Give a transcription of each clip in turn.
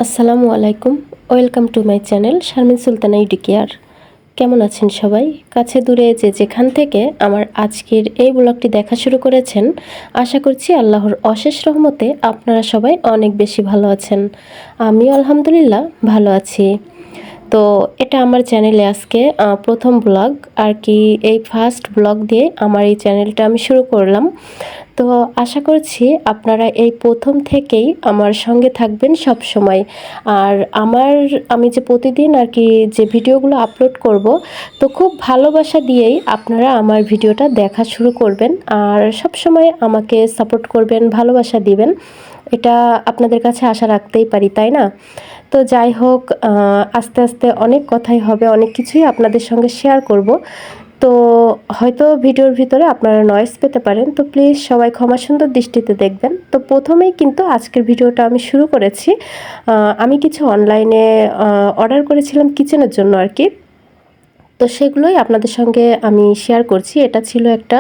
আসসালামু আলাইকুম। Welcome to my channel Sharmin Sultana ইউডিকেয়ার। কেমন আছেন সবাই? কাছে দূরে যে যেখান থেকে আমার আজকের এই ব্লগটি দেখা শুরু করেছেন, আশা করছি আল্লাহর অশেষ রহমতে আপনারা সবাই অনেক বেশি ভালো আছেন। আমিও আলহামদুলিল্লাহ ভালো আছি। তো এটা আমার চ্যানেলে আজকে প্রথম ব্লগ আর কি। এই ফার্স্ট ব্লগ দিয়ে আমার এই চ্যানেলটা আমি শুরু করলাম। তো আশা করছি আপনারা এই প্রথম থেকেই আমার সঙ্গে থাকবেন সব সময়। আর আমি যে প্রতিদিন আর কি যে ভিডিওগুলো আপলোড করব, তো খুব ভালোবাসা দিয়েই আপনারা আমার ভিডিওটা দেখা শুরু করবেন আর সব সময় আমাকে সাপোর্ট করবেন, ভালোবাসা দিবেন। এটা আপনাদের কাছে আশা রাখতেই পারি, তাই না? তো যাই হোক, আস্তে আস্তে অনেক কথাই হবে, অনেক কিছুই আপনাদের সঙ্গে শেয়ার করব। তো হয়তো ভিডিওর ভিতরে আপনারা নয়েজ পেতে পারেন, তো প্লিজ সবাই ক্ষমা সুন্দর দৃষ্টিতে দেখবেন। তো প্রথমেই কিন্তু আজকের ভিডিওটা আমি শুরু করেছি। আমি কিছু অনলাইনে অর্ডার করেছিলাম কিচেনের জন্য আর কি। তো সেগুলোই আপনাদের সঙ্গে আমি শেয়ার করছি। এটা ছিল একটা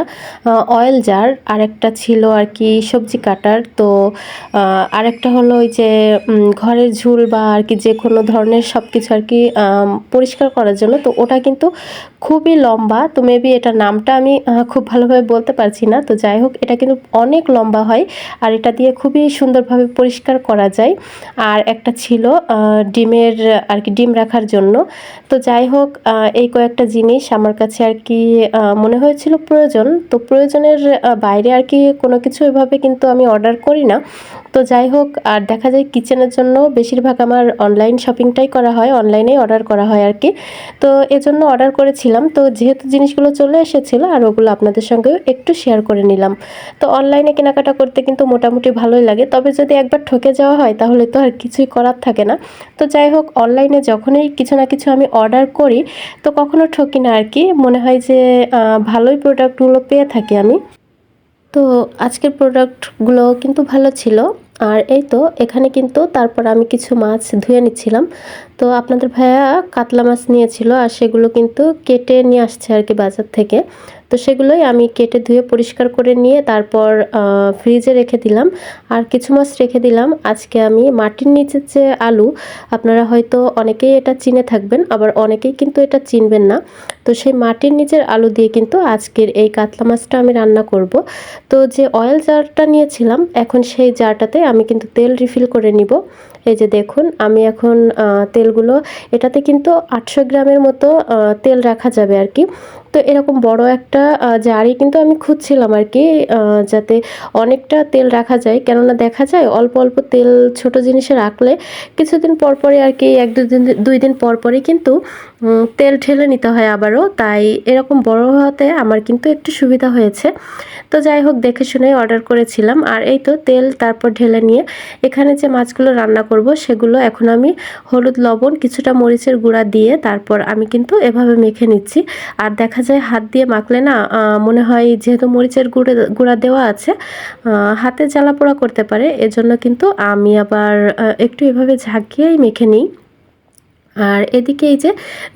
অয়েল জার, আর একটা ছিল আর কি সবজি কাটার। তো আরেকটা হলো ওই যে ঘরের ঝুল বা আর কি যে কোনো ধরনের সব কিছু আর কি পরিষ্কার করার জন্য। তো ওটা কিন্তু খুবই লম্বা, তো মেবি এটার নামটা আমি খুব ভালোভাবে বলতে পারছি না। তো যাই হোক, এটা কিন্তু অনেক লম্বা হয় আর এটা দিয়ে খুবই সুন্দরভাবে পরিষ্কার করা যায়। আর একটা ছিল ডিমের আর কি, ডিম রাখার জন্য। তো যাই হোক, এই কয়েকটা জিনিস আমার কাছে আর কি মনে হয়েছিল প্রয়োজন। তো প্রয়োজনের বাইরে আর কি কোনো কিছু এভাবে কিন্তু আমি অর্ডার করি না। তো যাই হোক, আর দেখা যায় কিচেনের জন্য বেশিরভাগ আমার অনলাইন শপিংটাই করা হয়, অনলাইনেই অর্ডার করা হয় আর কি। তো এজন্য অর্ডার করেছিলাম। তো যেহেতু জিনিসগুলো চলে এসেছিলো, আর ওগুলো আপনাদের সঙ্গেও একটু শেয়ার করে নিলাম। তো অনলাইনে কেনাকাটা করতে কিন্তু মোটামুটি ভালোই লাগে, তবে যদি একবার ঠকে যাওয়া হয় তাহলে তো আর কিছুই করার থাকে না। তো যাই হোক, অনলাইনে যখনই কিছু না কিছু আমি অর্ডার করি, তো কখনো ঠকি না আর কি। মনে হয় যে ভালোই প্রোডাক্টগুলো পেয়ে থাকি আমি। তো আজকের প্রোডাক্টগুলো কিন্তু ভালো ছিল। আর এই তো এখানে কিন্তু তারপর আমি কিছু মাছ ধুয়ে নিচ্ছিলাম। তো আপনাদের ভাইয়া কাতলা মাছ নিয়েছিল, আর সেগুলো কিন্তু কেটে নিয়ে আসছে আর কি বাজার থেকে। তো সেগুলোই আমি কেটে ধুয়ে পরিষ্কার করে নিয়ে তারপর ফ্রিজে রেখে দিলাম। আর কিছু মাছ রেখে দিলাম আজকে আমি মাটির নিচের যে আলু, আপনারা হয়তো অনেকেই এটা চিনে থাকবেন, আবার অনেকেই কিন্তু এটা চিনবেন না। তো সেই মাটির নিচের আলু দিয়ে কিন্তু আজকের এই কাতলা মাছটা আমি রান্না করব। তো যে অয়েল জারটা নিয়েছিলাম, এখন সেই জারটাতে আমি কিন্তু তেল রিফিল করে নিব। এই যে দেখুন, আমি এখন তেলগুলো, এটাতে কিন্তু 800 গ্রামের মতো তেল রাখা যাবে আর কি। তো এরকম বড় একটা জারই কিন্তু আমি খুঁজছিলাম আর কি, যাতে অনেকটা তেল রাখা যায়। কেননা দেখা যায় অল্প অল্প তেল ছোট জিনিসে রাখলে কিছুদিন পরপরই আর কি, 1-2 দিন পর পরই কিন্তু তেল ঢেলে নিতে হয় আবারও। তাই এরকম বড় হওয়াতে আমার কিন্তু একটু সুবিধা হয়েছে। তো যাই হোক, দেখে শুনে অর্ডার করেছিলাম। আর এই তো তেল তারপর ঢেলে নিয়ে এখানে যে মাছগুলো রান্না করব সেগুলো এখন আমি হলুদ, লবণ, কিছুটা মরিচের গুঁড়া দিয়ে তারপর আমি কিন্তু এভাবে মেখে নিচ্ছি। আর দেখা যায় হাত দিয়ে মাখলে না, মনে হয় যেহেতু মরিচের গুঁড়া দেওয়া আছে, হাতে জ্বালা পোড়া করতে পারে। এজন্য কিন্তু আমি আবার একটু এভাবে ঝাঁকিয়েই মেখে নিই। আর এদিকে এই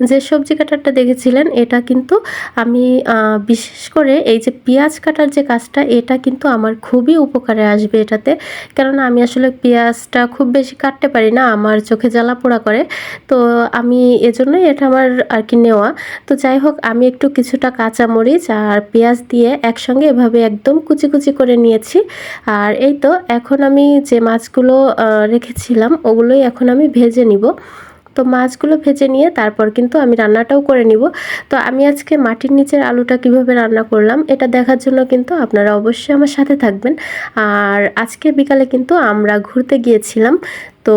যে সবজি কাটারটা দেখেছিলেন, এটা কিন্তু আমি বিশেষ করে এই যে পেঁয়াজ কাটার যে কাজটা, এটা কিন্তু আমার খুবই উপকারে আসবে এটাতে। কেননা আমি আসলে পেঁয়াজটা খুব বেশি কাটতে পারি না, আমার চোখে জ্বালা পোড়া করে। তো আমি এজন্যই এটা আমার আর কি নেওয়া। তো যাই হোক, আমি একটু কিছুটা কাঁচামরিচ আর পেঁয়াজ দিয়ে একসঙ্গে এভাবে একদম কুচি কুচি করে নিয়েছি। আর এই তো এখন আমি যে মাছগুলো রেখেছিলাম ওগুলোই এখন আমি ভেজে নিব। তো মাছগুলো ভেজে নিয়ে তারপর কিন্তু আমি রান্নাটাও করে নিব। তো আমি আজকে মাটির নিচের আলুটা কিভাবে রান্না করলাম এটা দেখার জন্য কিন্তু আপনারা অবশ্যই আমার সাথে থাকবেন। আর আজকে বিকালে কিন্তু আমরা ঘুরতে গিয়েছিলাম। তো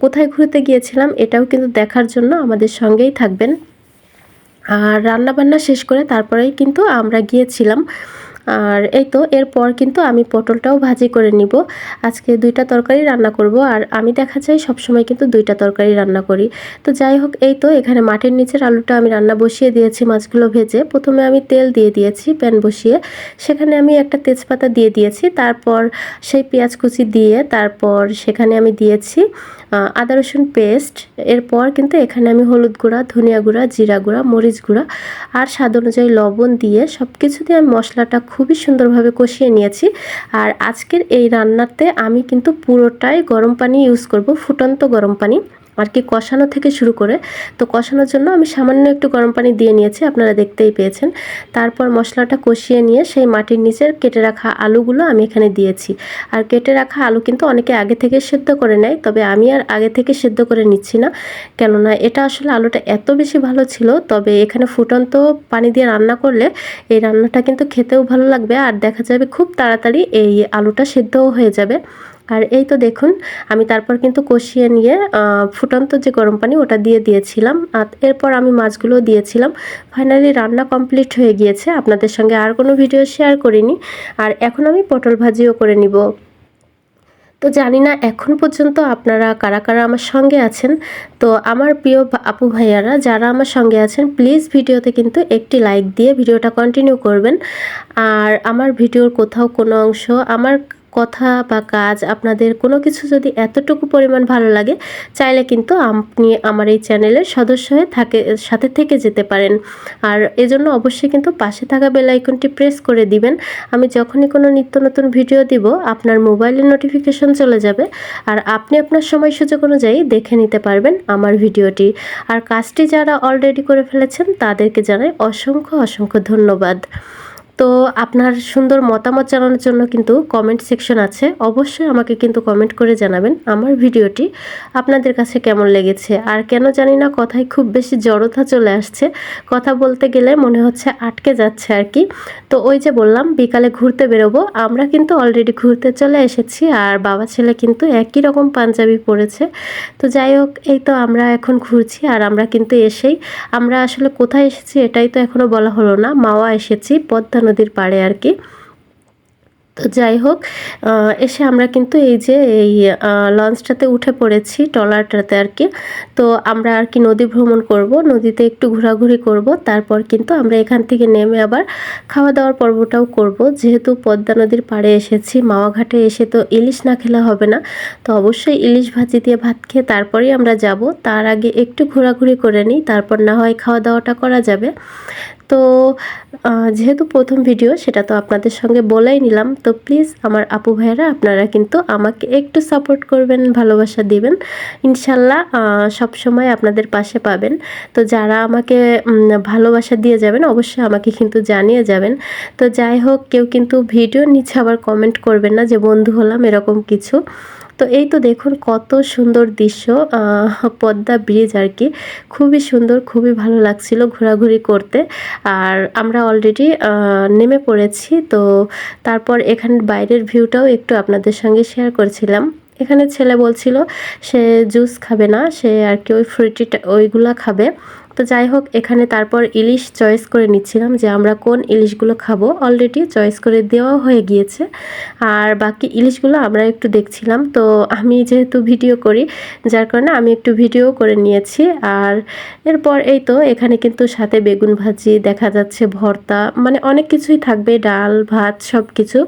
কোথায় ঘুরতে গিয়েছিলাম এটাও কিন্তু দেখার জন্য আমাদের সঙ্গেই থাকবেন। আর রান্নাবান্না শেষ করে তারপরেই কিন্তু আমরা গিয়েছিলাম। আর এই তো এরপর কিন্তু আমি পটলটাও ভাজি করে নিব। আজকে 2টা তরকারি রান্না করব, আর আমি দেখা যায় সবসময় কিন্তু 2টা তরকারি রান্না করি। তো যাই হোক, এই তো এখানে মাটির নিচের আলুটা আমি রান্না বসিয়ে দিয়েছি মাছগুলো ভেজে। প্রথমে আমি তেল দিয়ে দিয়েছি প্যান বসিয়ে, সেখানে আমি একটা তেজপাতা দিয়ে দিয়েছি। তারপর সেই পেঁয়াজ কুচি দিয়ে তারপর সেখানে আমি দিয়েছি আদা রসুন পেস্ট। এরপর কিন্তু এখানে আমি হলুদ গুঁড়া, ধনিয়া গুঁড়া, জিরা গুঁড়া, মরিচ গুঁড়া আর স্বাদ অনুযায়ী লবণ দিয়ে সব কিছু দিয়ে আমি মশলাটা খুবই সুন্দরভাবে কষিয়ে নিয়েছি। আর আজকের এই রান্নাতে আমি কিন্তু পুরোটাই গরম পানি ইউজ করব, ফুটন্ত গরম পানি আর কি, কষানো থেকে শুরু করে। তো কষানোর জন্য আমি সামান্য একটু গরম পানি দিয়ে নিয়েছি, আপনারা দেখতেই পেয়েছেন। তারপর মশলাটা কষিয়ে নিয়ে সেই মাটির নিচের কেটে রাখা আলুগুলো আমি এখানে দিয়েছি। আর কেটে রাখা আলু কিন্তু অনেকে আগে থেকে সেদ্ধ করে নেয়, তবে আমি আর আগে থেকে সেদ্ধ করে নিচ্ছি না, কেননা এটা আসলে আলুটা এত বেশি ভালো ছিল। তবে এখানে ফুটন্ত পানি দিয়ে রান্না করলে এই রান্নাটা কিন্তু খেতেও ভালো লাগবে, আর দেখা যাবে খুব তাড়াতাড়ি এই আলুটা সেদ্ধও হয়ে যাবে। আর এই তো দেখুন, আমি তারপর কিন্তু কষিয়ে নিয়ে ফুটন্ত যে গরম পানি ওটা দিয়ে দিয়েছিলাম, আর এরপর আমি মাছগুলো দিয়েছিলাম। ফাইনালি রান্না কমপ্লিট হয়ে গিয়েছে, আপনাদের সঙ্গে আর কোনো ভিডিও শেয়ার করিনি। আর এখন আমি পটল ভাজিও করে নিব। তো জানি না এখন পর্যন্ত আপনারা কারা কারা আমার সঙ্গে আছেন। তো আমার প্রিয় আপু ভাইয়ারা যারা আমার সঙ্গে আছেন, প্লিজ ভিডিওতে কিন্তু একটি লাইক দিয়ে ভিডিওটা কন্টিনিউ করবেন। আর আমার ভিডিওর কোথাও কোনো অংশ, আমার কথা বা কাজ, আপনাদের কোনো কিছু যদি এতটুকু পরিমাণ ভালো লাগে, চাইলে কিন্তু আপনি আমার এই চ্যানেলের সদস্য হয়ে সাথে থেকে যেতে পারেন। আর এজন্য অবশ্যই কিন্তু পাশে থাকা বেল আইকনটি প্রেস করে দিবেন। আমি যখনই কোনো নিত্য নতুন ভিডিও দিব, আপনার মোবাইলে নোটিফিকেশন চলে যাবে, আর আপনি আপনার সময় সুযোগ অনুযায়ী দেখে নিতে পারবেন আমার ভিডিওটি। আর কাজটি যারা অলরেডি করে ফেলেছেন তাদেরকে জানাই অসংখ্য অসংখ্য ধন্যবাদ। তো আপনার সুন্দর মতামত জানানোর জন্য কিন্তু কমেন্ট সেকশন আছে, অবশ্যই আমাকে কিন্তু কমেন্ট করে জানাবেন আমার ভিডিওটি আপনাদের কাছে কেমন লেগেছে। আর কেন জানি না কথায় খুব বেশি জড়তা চলে আসছে, কথা বলতে গেলে মনে হচ্ছে আটকে যাচ্ছে আর কি। তো ওই যে বললাম বিকালে ঘুরতে বেরোবো, আমরা কিন্তু অলরেডি ঘুরতে চলে এসেছি, আর বাবা ছেলে কিন্তু একই রকম পাঞ্জাবি পরেছে। তো যাই হোক, এই তো আমরা এখন ঘুরছি, আর আমরা কিন্তু আমরা আসলে কোথায় এসেছি এটাই তো এখনও বলা হলো না। মাওয়া এসেছি, পদ্মা নদীর পাড়ে আর কি। তো যাই হোক, এসে আমরা কিন্তু এই যে এই লঞ্চটাতে উঠে পড়েছি, ট্রলারটাতে আর কি। তো আমরা আর কি নদী ভ্রমণ করব, নদীতে একটু ঘোরাঘুরি করব, তারপর কিন্তু আমরা এখান থেকে নেমে আবার খাওয়া দাওয়ার পর্বটাও করব। যেহেতু পদ্মা নদীর পাড়ে এসেছি, মাওয়া ঘাটে এসে তো ইলিশ না খেলে হবে না, তো অবশ্যই ইলিশ ভাজি দিয়ে ভাত খেয়ে তারপরেই আমরা যাব। তার আগে একটু ঘোরাঘুরি করে নিই, তারপর না হয় খাওয়া দাওয়াটা করা যাবে। তো যেহেতু প্রথম ভিডিও, সেটা তো আপনাদের সঙ্গে বলেই নিলাম। তো প্লিজ আমার আপু ভাইয়েরা আপনারা কিন্তু আমাকে একটু সাপোর্ট করবেন, ভালোবাসা দিবেন, ইনশাল্লাহ সবসময় আপনাদের পাশে পাবেন। তো যারা আমাকে ভালোবাসা দিয়ে যাবেন অবশ্যই আমাকে কিন্তু জানিয়ে যাবেন। তো যাই হোক, কেউ কিন্তু ভিডিওর নিচে আবার কমেন্ট করবেন না যে বন্ধু হলাম এরকম কিছু। তো এই তো দেখুন কত সুন্দর দৃশ্য, পদ্মা ব্রিজ আর কি, খুবই সুন্দর, খুবই ভালো লাগছিল ঘোরাঘুরি করতে। আর আমরা অলরেডি নেমে পড়েছি। তো তারপর এখানে বাইরের ভিউটাও একটু আপনাদের সঙ্গে শেয়ার করেছিলাম। এখানে ছেলে বলছিল সে জুস খাবে না, সে আর কি ওই ফ্রুটিটা ওইগুলা খাবে। তো যাই হোক, এখানে তারপর ইলিশ চয়েস করে নিচ্ছিলাম যে আমরা কোন ইলিশগুলো খাবো, অলরেডি চয়েস করে দেওয়া হয়ে গিয়েছে। আর বাকি ইলিশগুলো আমরা একটু দেখছিলাম। তো আমি যেহেতু ভিডিও করি, যার কারণে আমি একটু ভিডিও করে নিয়েছি। আর এরপর এই তো এখানে কিন্তু সাথে বেগুন ভাজি দেখা যাচ্ছে, ভর্তা, মানে অনেক কিছুই থাকবে, ডাল ভাত সব কিছু।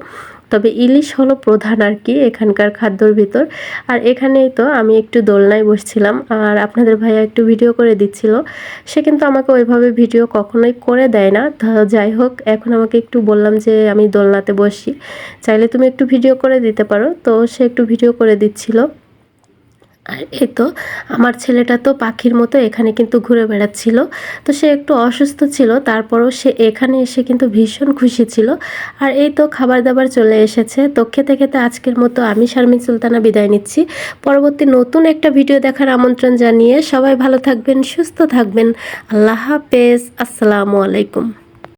তবে ইলিশ হলো প্রধান আর কি এখানকার খাদ্যর ভিতর। আর এখানেই তো আমি একটু দোলনায় বসছিলাম, আর আপনাদের ভাইয়া একটু ভিডিও করে দিচ্ছিল। সে কিন্তু আমাকে ওইভাবে ভিডিও কখনোই করে দেয় না। যাই হোক, এখন আমাকে একটু বললাম যে আমি দোলনাতে বসি, চাইলে তুমি একটু ভিডিও করে দিতে পারো। তো সে একটু ভিডিও করে দিচ্ছিল। আর এই তো আমার ছেলেটা তো পাখির মতো এখানে কিন্তু ঘুরে বেড়াচ্ছিল। তো সে একটু অসুস্থ ছিল, তারপরও সে এখানে এসে কিন্তু ভীষণ খুশি ছিল। আর এই তো খাবার দাবার চলে এসেছে। তো খেতে খেতে আজকের মতো আমি শারমিন সুলতানা বিদায় নিচ্ছি। পরবর্তী নতুন একটা ভিডিও দেখার আমন্ত্রণ জানিয়ে সবাই ভালো থাকবেন, সুস্থ থাকবেন। আল্লাহ হাফেজ, আসসালামু আলাইকুম।